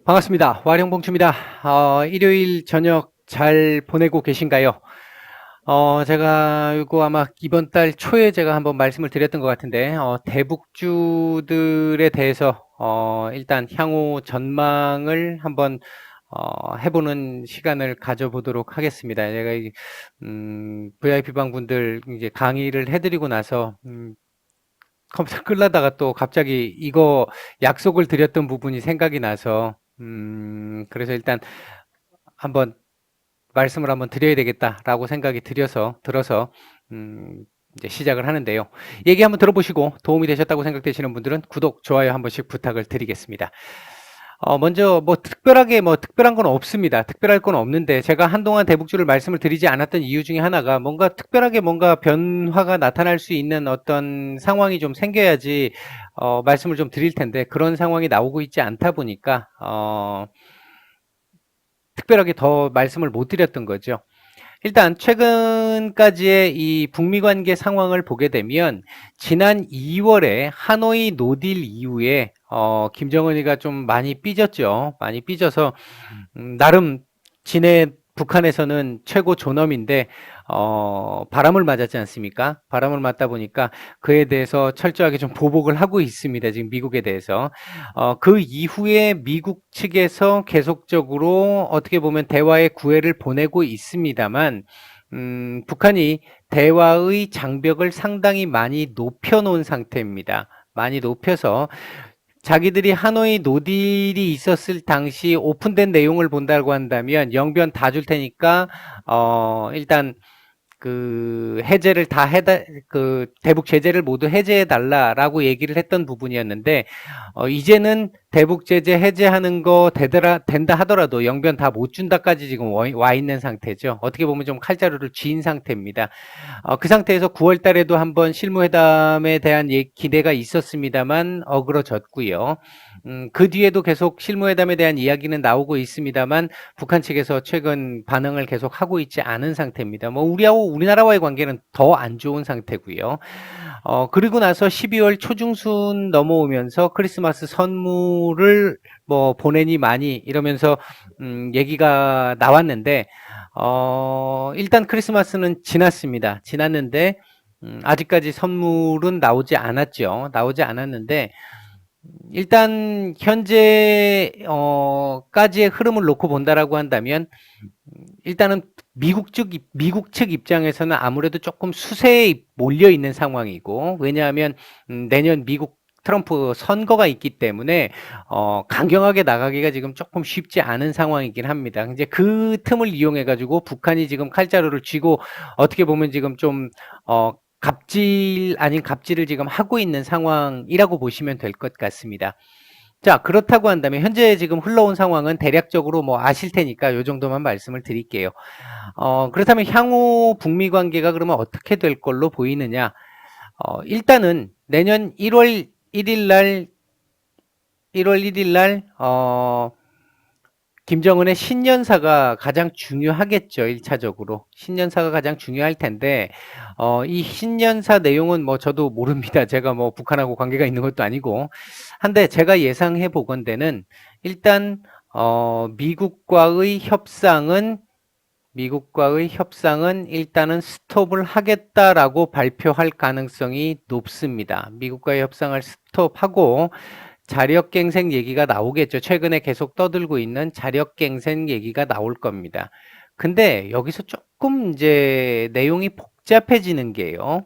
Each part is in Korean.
반갑습니다. 와룡봉추입니다. 일요일 저녁 잘 보내고 계신가요? 제가 이거 아마 이번 달 초에 제가 한번 말씀을 드렸던 것 같은데, 대북주들에 대해서, 일단 향후 전망을 한번, 해보는 시간을 가져보도록 하겠습니다. 제가, VIP방 분들 이제 강의를 해드리고 나서, 컴퓨터 끌다가 또 갑자기 이거 약속을 드렸던 부분이 생각이 나서, 그래서 일단 한번 말씀을 한번 드려야 되겠다라고 생각이 들어서, 이제 시작을 하는데요. 얘기 한번 들어보시고 도움이 되셨다고 생각되시는 분들은 구독, 좋아요 한 번씩 부탁을 드리겠습니다. 먼저 뭐 특별하게 뭐 특별한 건 없습니다. 특별할 건 없는데 제가 한동안 대북주를 말씀을 드리지 않았던 이유 중에 하나가 뭔가 특별하게 뭔가 변화가 나타날 수 있는 어떤 상황이 좀 생겨야지 말씀을 좀 드릴 텐데 그런 상황이 나오고 있지 않다 보니까 특별하게 더 말씀을 못 드렸던 거죠. 일단 최근까지의 이 북미 관계 상황을 보게 되면 지난 2월에 하노이 노딜 이후에 김정은이가 좀 많이 삐졌죠. 많이 삐져서 나름 북한에서는 최고 존엄인데 바람을 맞았지 않습니까? 바람을 맞다 보니까 그에 대해서 철저하게 좀 보복을 하고 있습니다. 지금 미국에 대해서. 그 이후에 미국 측에서 계속적으로 어떻게 보면 대화의 구애를 보내고 있습니다만 북한이 대화의 장벽을 상당히 많이 높여놓은 상태입니다. 많이 높여서 자기들이 하노이 노딜이 있었을 당시 오픈된 내용을 본다고 한다면 영변 다 줄 테니까 일단 그 해제를 다 해다 그 대북 제재를 모두 해제해 달라라고 얘기를 했던 부분이었는데 이제는 대북 제재 해제하는 거 된다 하더라도 영변 다 못 준다까지 지금 와 있는 상태죠. 어떻게 보면 좀 칼자루를 쥐인 상태입니다. 그 상태에서 9월 달에도 한번 실무회담에 대한 기대가 있었습니다만 어그러졌고요. 그 뒤에도 계속 실무회담에 대한 이야기는 나오고 있습니다만 북한 측에서 최근 반응을 계속 하고 있지 않은 상태입니다. 뭐 우리나라와의 관계는 더 안 좋은 상태고요. 그리고 나서 12월 초중순 넘어오면서 크리스마스 선물을 뭐 보내니 많이 이러면서 얘기가 나왔는데 일단 크리스마스는 지났습니다. 지났는데 아직까지 선물은 나오지 않았죠. 나오지 않았는데 일단 현재 까지의 흐름을 놓고 본다라고 한다면 일단은 미국 측 입장에서는 아무래도 조금 수세에 몰려 있는 상황이고 왜냐하면 내년 미국 트럼프 선거가 있기 때문에 강경하게 나가기가 지금 조금 쉽지 않은 상황이긴 합니다. 이제 그 틈을 이용해 가지고 북한이 지금 칼자루를 쥐고 어떻게 보면 지금 좀 갑질 아닌 갑질을 지금 하고 있는 상황이라고 보시면 될 것 같습니다. 자, 그렇다고 한다면 현재 지금 흘러온 상황은 대략적으로 뭐 아실 테니까 요 정도만 말씀을 드릴게요. 그렇다면 향후 북미 관계가 그러면 어떻게 될 걸로 보이느냐? 일단은 내년 1월 1일 날 김정은의 신년사가 가장 중요하겠죠. 1차적으로. 신년사가 가장 중요할 텐데 이 신년사 내용은 뭐 저도 모릅니다. 제가 뭐 북한하고 관계가 있는 것도 아니고. 한데 제가 예상해 보건대는 일단 미국과의 협상은 일단은 스톱을 하겠다라고 발표할 가능성이 높습니다. 미국과의 협상을 스톱하고 자력갱생 얘기가 나오겠죠. 최근에 계속 떠들고 있는 자력갱생 얘기가 나올 겁니다. 근데 여기서 조금 이제 내용이 복잡해지는 게요.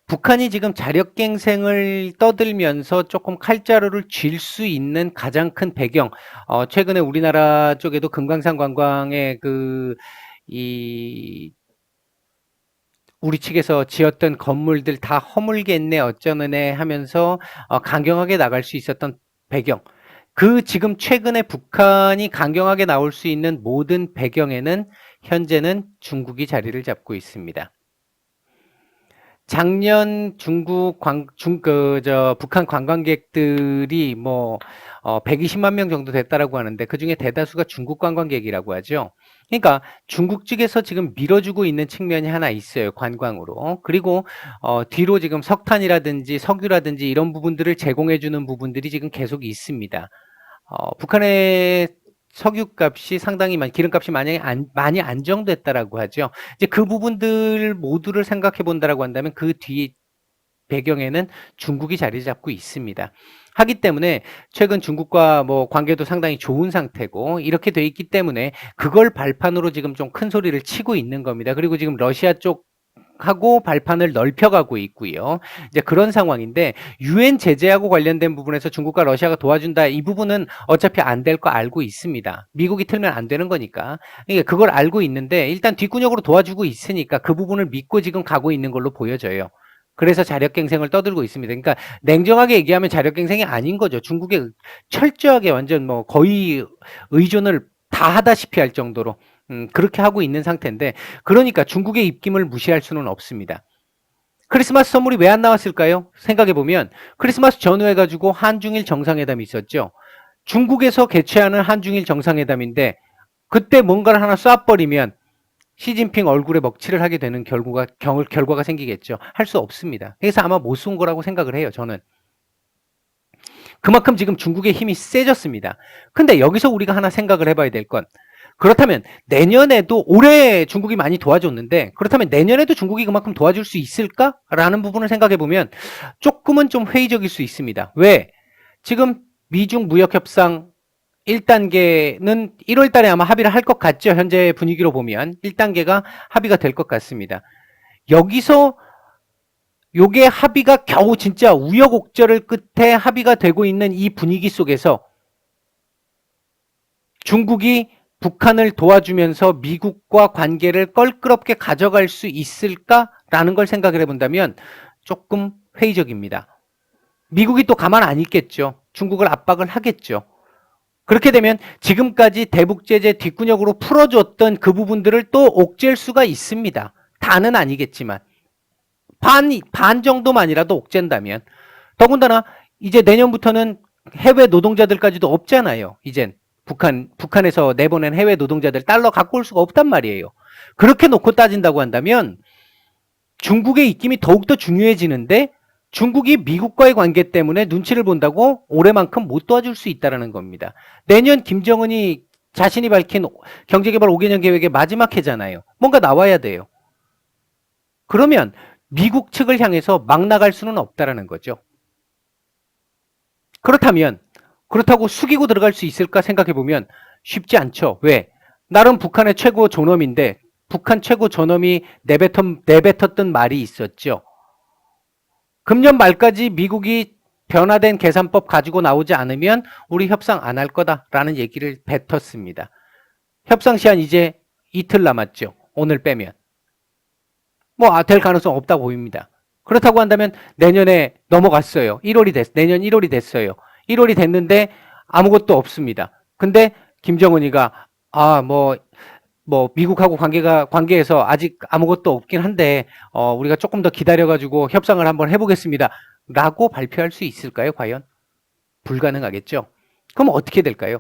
북한이 지금 자력갱생을 떠들면서 조금 칼자루를 쥘 수 있는 가장 큰 배경, 최근에 우리나라 쪽에도 금강산 관광의 우리 측에서 지었던 건물들 다 허물겠네 어쩌네 하면서 강경하게 나갈 수 있었던 배경. 지금 최근에 북한이 강경하게 나올 수 있는 모든 배경에는 현재는 중국이 자리를 잡고 있습니다. 작년 북한 관광객들이 뭐 120만 명 정도 됐다라고 하는데 그 중에 대다수가 중국 관광객이라고 하죠. 그러니까 중국 측에서 지금 밀어주고 있는 측면이 하나 있어요. 관광으로. 그리고 뒤로 지금 석탄이라든지 석유라든지 이런 부분들을 제공해주는 부분들이 지금 계속 있습니다. 북한의 석유값이 상당히 기름값이 많이 안정됐다라고 하죠. 이제 그 부분들 모두를 생각해 본다라고 한다면 그 뒤 배경에는 중국이 자리 잡고 있습니다. 하기 때문에 최근 중국과 뭐 관계도 상당히 좋은 상태고 이렇게 돼 있기 때문에 그걸 발판으로 지금 좀 큰 소리를 치고 있는 겁니다. 그리고 지금 러시아 쪽 하고 발판을 넓혀가고 있고요. 이제 그런 상황인데 유엔 제재하고 관련된 부분에서 중국과 러시아가 도와준다 이 부분은 어차피 안 될 거 알고 있습니다. 미국이 틀면 안 되는 거니까. 그러니까 그걸 알고 있는데 일단 뒷구녕으로 도와주고 있으니까 그 부분을 믿고 지금 가고 있는 걸로 보여져요. 그래서 자력갱생을 떠들고 있습니다. 그러니까 냉정하게 얘기하면 자력갱생이 아닌 거죠. 중국에 철저하게 완전 뭐 거의 의존을 다 하다시피 할 정도로 그렇게 하고 있는 상태인데 그러니까 중국의 입김을 무시할 수는 없습니다. 크리스마스 선물이 왜 안 나왔을까요? 생각해보면 크리스마스 전후해 가지고 한중일 정상회담이 있었죠. 중국에서 개최하는 한중일 정상회담인데 그때 뭔가를 하나 쏴버리면 시진핑 얼굴에 먹칠을 하게 되는 결과가 생기겠죠. 할 수 없습니다. 그래서 아마 못 쏜 거라고 생각을 해요. 저는. 그만큼 지금 중국의 힘이 세졌습니다. 근데 여기서 우리가 하나 생각을 해봐야 될 건 그렇다면 내년에도 올해 중국이 많이 도와줬는데 그렇다면 내년에도 중국이 그만큼 도와줄 수 있을까라는 부분을 생각해 보면 조금은 좀 회의적일 수 있습니다. 왜? 지금 미중 무역협상 1단계는 1월 달에 아마 합의를 할 것 같죠. 현재 분위기로 보면 1단계가 합의가 될 것 같습니다. 여기서 요게 합의가 겨우 진짜 우여곡절을 끝에 합의가 되고 있는 이 분위기 속에서 중국이 북한을 도와주면서 미국과 관계를 껄끄럽게 가져갈 수 있을까라는 걸 생각을 해본다면 조금 회의적입니다. 미국이 또 가만 안 있겠죠. 중국을 압박을 하겠죠. 그렇게 되면 지금까지 대북제재 뒷구녕으로 풀어줬던 그 부분들을 또 옥죄일 수가 있습니다. 다는 아니겠지만 반 정도만이라도 옥죄인다면 더군다나 이제 내년부터는 해외 노동자들까지도 없잖아요. 이젠 북한에서 내보낸 해외 노동자들 달러 갖고 올 수가 없단 말이에요. 그렇게 놓고 따진다고 한다면 중국의 입김이 더욱더 중요해지는데 중국이 미국과의 관계 때문에 눈치를 본다고 올해만큼 못 도와줄 수 있다는 겁니다. 내년 김정은이 자신이 밝힌 경제개발 5개년 계획의 마지막 해잖아요. 뭔가 나와야 돼요. 그러면 미국 측을 향해서 막 나갈 수는 없다는 거죠. 그렇다고 숙이고 들어갈 수 있을까 생각해보면 쉽지 않죠. 왜? 나름 북한의 최고 존엄인데 북한 최고 존엄이 내뱉었던 말이 있었죠. 금년 말까지 미국이 변화된 계산법 가지고 나오지 않으면 우리 협상 안 할 거다라는 얘기를 뱉었습니다. 협상 시한 이제 이틀 남았죠. 오늘 빼면. 될 가능성 없다고 보입니다. 그렇다고 한다면 내년에 넘어갔어요. 내년 1월이 됐어요. 1월이 됐는데 아무것도 없습니다. 근데 김정은이가 미국하고 관계에서 아직 아무것도 없긴 한데 우리가 조금 더 기다려가지고 협상을 한번 해보겠습니다. 라고 발표할 수 있을까요? 과연? 불가능하겠죠. 그럼 어떻게 될까요?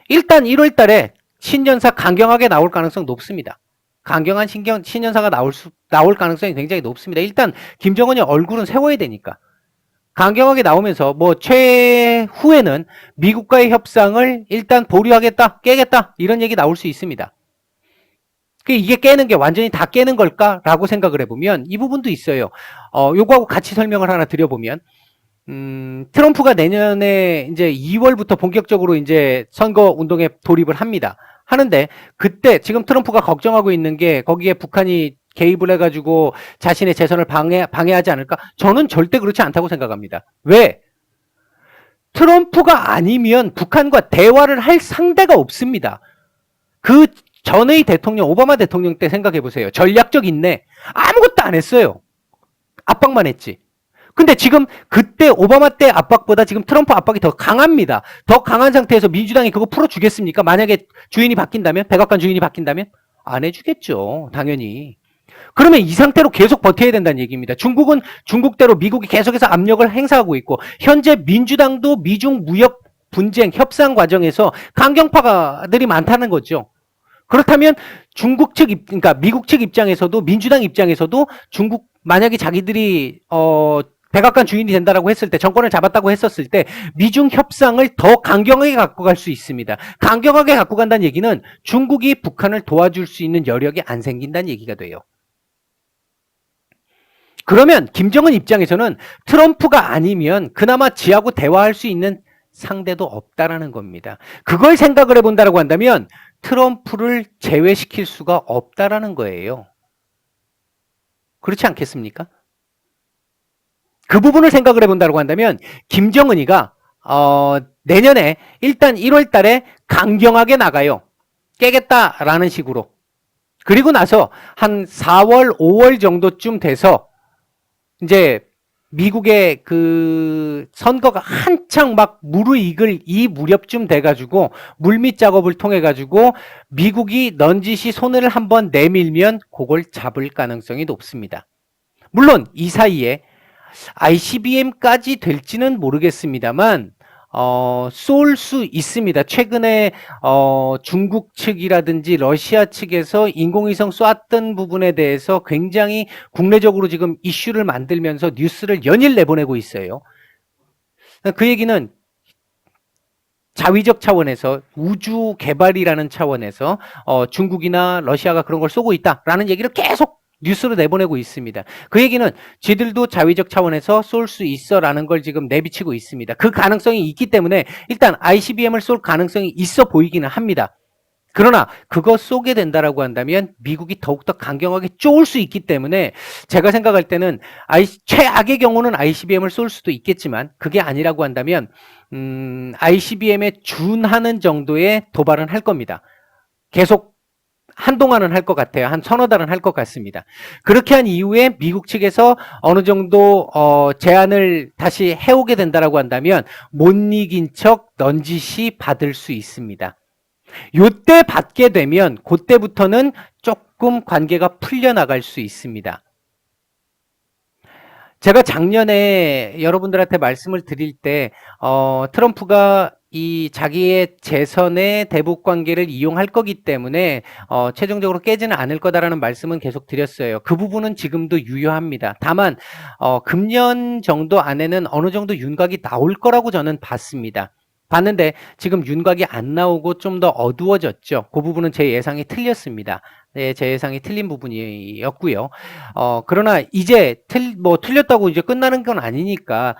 일단 1월 달에 신년사 강경하게 나올 가능성 높습니다. 강경한 신년사가 나올 가능성이 굉장히 높습니다. 일단 김정은이 얼굴은 세워야 되니까. 강경하게 나오면서 최후에는 미국과의 협상을 일단 보류하겠다, 깨겠다 이런 얘기 나올 수 있습니다. 이게 깨는 게 완전히 다 깨는 걸까라고 생각을 해보면 이 부분도 있어요. 요거하고 같이 설명을 하나 드려보면 트럼프가 내년에 이제 2월부터 본격적으로 이제 선거 운동에 돌입을 합니다. 하는데 그때 지금 트럼프가 걱정하고 있는 게 거기에 북한이 개입을 해가지고 자신의 재선을 방해하지 않을까? 저는 절대 그렇지 않다고 생각합니다. 왜? 트럼프가 아니면 북한과 대화를 할 상대가 없습니다. 그 전의 대통령, 오바마 대통령 때 생각해보세요. 전략적 인내. 아무것도 안 했어요. 압박만 했지. 근데 지금 그때 오바마 때 압박보다 지금 트럼프 압박이 더 강합니다. 더 강한 상태에서 민주당이 그거 풀어주겠습니까? 만약에 백악관 주인이 바뀐다면? 안 해주겠죠. 당연히. 그러면 이 상태로 계속 버텨야 된다는 얘기입니다. 중국은 중국대로 미국이 계속해서 압력을 행사하고 있고 현재 민주당도 미중 무역 분쟁 협상 과정에서 강경파들이 많다는 거죠. 그렇다면 그러니까 미국 측 입장에서도 민주당 입장에서도 만약에 자기들이 백악관 주인이 된다라고 했을 때, 정권을 잡았다고 했었을 때 미중 협상을 더 강경하게 갖고 갈 수 있습니다. 강경하게 갖고 간다는 얘기는 중국이 북한을 도와줄 수 있는 여력이 안 생긴다는 얘기가 돼요. 그러면 김정은 입장에서는 트럼프가 아니면 그나마 지하고 대화할 수 있는 상대도 없다라는 겁니다. 그걸 생각을 해본다라고 한다면 트럼프를 제외시킬 수가 없다라는 거예요. 그렇지 않겠습니까? 그 부분을 생각을 해본다고 한다면 김정은이가 내년에 일단 1월 달에 강경하게 나가요. 깨겠다라는 식으로. 그리고 나서 한 4월, 5월 정도쯤 돼서 이제 미국의 그 선거가 한창 막 무르익을 이 무렵쯤 돼가지고 물밑 작업을 통해가지고 미국이 넌지시 손을 한번 내밀면 그걸 잡을 가능성이 높습니다. 물론 이 사이에 ICBM까지 될지는 모르겠습니다만 쏠 수 있습니다. 최근에 중국 측이라든지 러시아 측에서 인공위성 쐈던 부분에 대해서 굉장히 국내적으로 지금 이슈를 만들면서 뉴스를 연일 내보내고 있어요. 그 얘기는 자위적 차원에서 우주 개발이라는 차원에서 중국이나 러시아가 그런 걸 쏘고 있다라는 얘기를 계속 뉴스로 내보내고 있습니다. 그 얘기는 지들도 자위적 차원에서 쏠 수 있어라는 걸 지금 내비치고 있습니다. 그 가능성이 있기 때문에 일단 ICBM을 쏠 가능성이 있어 보이기는 합니다. 그러나 그거 쏘게 된다라고 한다면 미국이 더욱더 강경하게 쪼을 수 있기 때문에 제가 생각할 때는 최악의 경우는 ICBM을 쏠 수도 있겠지만 그게 아니라고 한다면 ICBM에 준하는 정도의 도발은 할 겁니다. 계속 한동안은 할 것 같아요. 한 서너 달은 할 것 같습니다. 그렇게 한 이후에 미국 측에서 어느 정도 제안을 다시 해오게 된다라고 한다면 못 이긴 척 넌지시 받을 수 있습니다. 요때 받게 되면 그때부터는 조금 관계가 풀려나갈 수 있습니다. 제가 작년에 여러분들한테 말씀을 드릴 때 트럼프가 이 자기의 재선의 대북 관계를 이용할 거기 때문에 최종적으로 깨지는 않을 거다라는 말씀은 계속 드렸어요. 그 부분은 지금도 유효합니다. 다만 금년 정도 안에는 어느 정도 윤곽이 나올 거라고 저는 봤습니다. 봤는데 지금 윤곽이 안 나오고 좀 더 어두워졌죠. 그 부분은 제 예상이 틀렸습니다. 네, 제 예상이 틀린 부분이었고요. 그러나 이제 틀렸다고 이제 끝나는 건 아니니까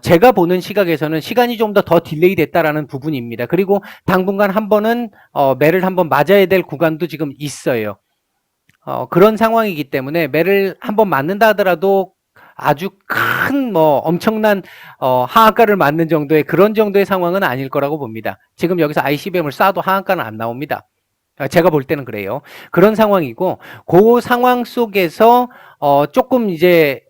제가 보는 시각에서는 시간이 좀 더 딜레이 됐다라는 부분입니다. 그리고 당분간 한 번은 매를 한번 맞아야 될 구간도 지금 있어요. 그런 상황이기 때문에 매를 한번 맞는다 하더라도 아주 큰 엄청난 하한가를 맞는 정도의 그런 정도의 상황은 아닐 거라고 봅니다. 지금 여기서 ICBM을 쏴도 하한가는 안 나옵니다. 제가 볼 때는 그래요. 그런 상황이고 그 상황 속에서 조금 이제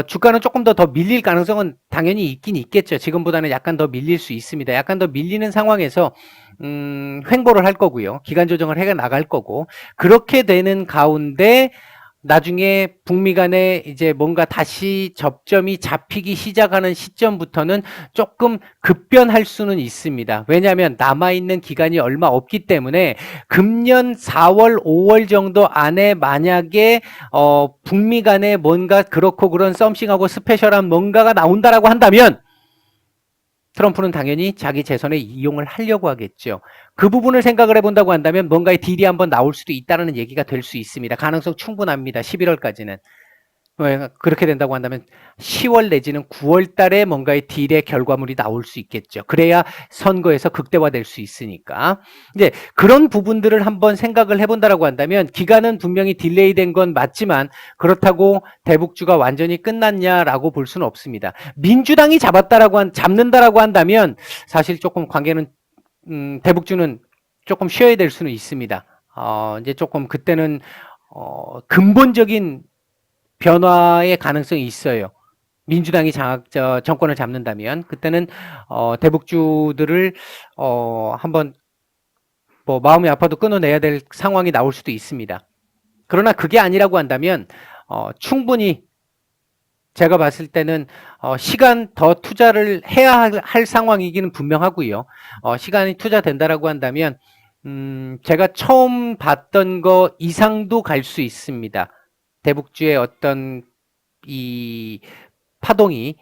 주가는 조금 더 밀릴 가능성은 당연히 있긴 있겠죠. 지금보다는 약간 더 밀릴 수 있습니다. 약간 더 밀리는 상황에서 횡보를 할 거고요. 기간 조정을 해 나갈 거고 그렇게 되는 가운데 나중에 북미 간에 이제 뭔가 다시 접점이 잡히기 시작하는 시점부터는 조금 급변할 수는 있습니다. 왜냐하면 남아있는 기간이 얼마 없기 때문에 금년 4월, 5월 정도 안에 만약에 북미 간에 뭔가 그렇고 그런 썸씽하고 스페셜한 뭔가가 나온다라고 한다면 트럼프는 당연히 자기 재선에 이용을 하려고 하겠죠. 그 부분을 생각을 해본다고 한다면 뭔가의 딜이 한번 나올 수도 있다는 얘기가 될 수 있습니다. 가능성 충분합니다. 11월까지는. 그렇게 된다고 한다면 10월 내지는 9월 달에 뭔가의 딜의 결과물이 나올 수 있겠죠. 그래야 선거에서 극대화될 수 있으니까. 이제 그런 부분들을 한번 생각을 해본다라고 한다면 기간은 분명히 딜레이 된 건 맞지만 그렇다고 대북주가 완전히 끝났냐라고 볼 수는 없습니다. 민주당이 잡는다라고 한다면 사실 조금 관계는 대북주는 조금 쉬어야 될 수는 있습니다. 이제 조금 그때는 근본적인 변화의 가능성이 있어요. 민주당이 정권을 잡는다면 그때는 대북주들을 한번 마음이 아파도 끊어내야 될 상황이 나올 수도 있습니다. 그러나 그게 아니라고 한다면 충분히 제가 봤을 때는 시간 더 투자를 해야 할 상황이기는 분명하고요. 시간이 투자된다라고 한다면 제가 처음 봤던 거 이상도 갈 수 있습니다. 대북주의 어떤 이 파동이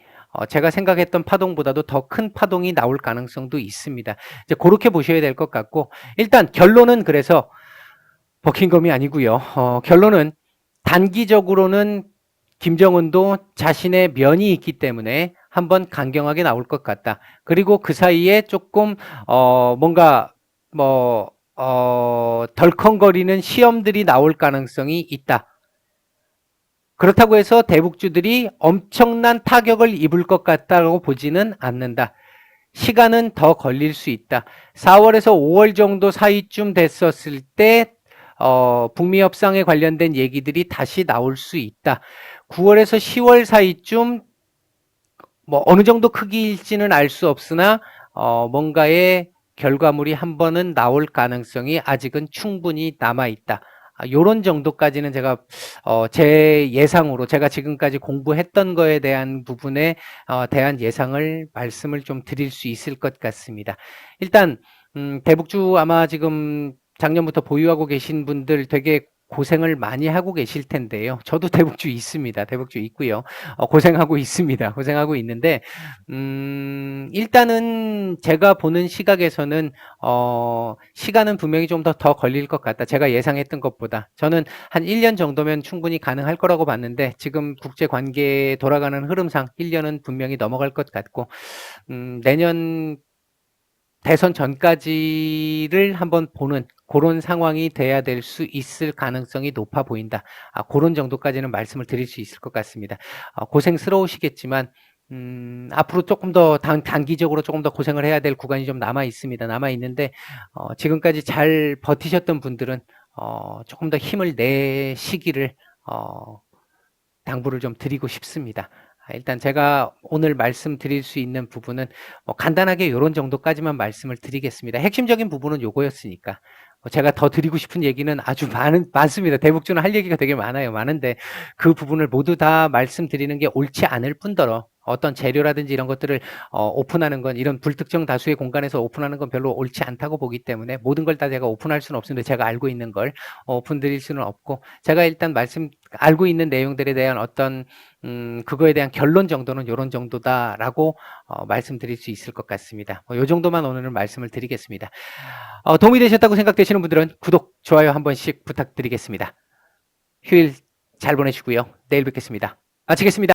제가 생각했던 파동보다도 더 큰 파동이 나올 가능성도 있습니다. 이제 그렇게 보셔야 될 것 같고, 일단 결론은 그래서 버킹엄이 아니고요. 결론은 단기적으로는 김정은도 자신의 면이 있기 때문에 한번 강경하게 나올 것 같다. 그리고 그 사이에 조금 뭔가 덜컹거리는 시험들이 나올 가능성이 있다. 그렇다고 해서 대북주들이 엄청난 타격을 입을 것 같다고 보지는 않는다. 시간은 더 걸릴 수 있다. 4월에서 5월 정도 사이쯤 됐었을 때 북미 협상에 관련된 얘기들이 다시 나올 수 있다. 9월에서 10월 사이쯤 뭐 어느 정도 크기일지는 알 수 없으나 뭔가의 결과물이 한 번은 나올 가능성이 아직은 충분히 남아 있다. 요런 정도까지는 제가 제 예상으로 제가 지금까지 공부했던 거에 대한 부분에 대한 예상을 말씀을 좀 드릴 수 있을 것 같습니다. 일단 대북주 아마 지금 작년부터 보유하고 계신 분들 되게 고생을 많이 하고 계실 텐데요. 저도 대북주 있습니다. 대북주 있고요. 고생하고 있습니다. 고생하고 있는데 일단은 제가 보는 시각에서는 시간은 분명히 좀 더 걸릴 것 같다. 제가 예상했던 것보다. 저는 한 1년 정도면 충분히 가능할 거라고 봤는데 지금 국제 관계 돌아가는 흐름상 1년은 분명히 넘어갈 것 같고 내년 대선 전까지를 한번 보는 그런 상황이 돼야 될 수 있을 가능성이 높아 보인다. 그런 정도까지는 말씀을 드릴 수 있을 것 같습니다. 고생스러우시겠지만 앞으로 조금 더 단기적으로 조금 더 고생을 해야 될 구간이 좀 남아 있습니다. 남아 있는데 지금까지 잘 버티셨던 분들은 조금 더 힘을 내시기를 당부를 좀 드리고 싶습니다. 일단 제가 오늘 말씀드릴 수 있는 부분은 간단하게 이런 정도까지만 말씀을 드리겠습니다. 핵심적인 부분은 요거였으니까 제가 더 드리고 싶은 얘기는 아주 많습니다. 대북주는 할 얘기가 되게 많은데 그 부분을 모두 다 말씀드리는 게 옳지 않을 뿐더러 어떤 재료라든지 이런 것들을 오픈하는 건 이런 불특정 다수의 공간에서 오픈하는 건 별로 옳지 않다고 보기 때문에 모든 걸 다 제가 오픈할 수는 없는데 제가 알고 있는 걸 오픈드릴 수는 없고 제가 일단 알고 있는 내용들에 대한 어떤 그거에 대한 결론 정도는 이런 정도다라고 말씀드릴 수 있을 것 같습니다. 이 정도만 오늘은 말씀을 드리겠습니다. 도움이 되셨다고 생각되시는 분들은 구독, 좋아요 한 번씩 부탁드리겠습니다. 휴일 잘 보내시고요. 내일 뵙겠습니다. 마치겠습니다.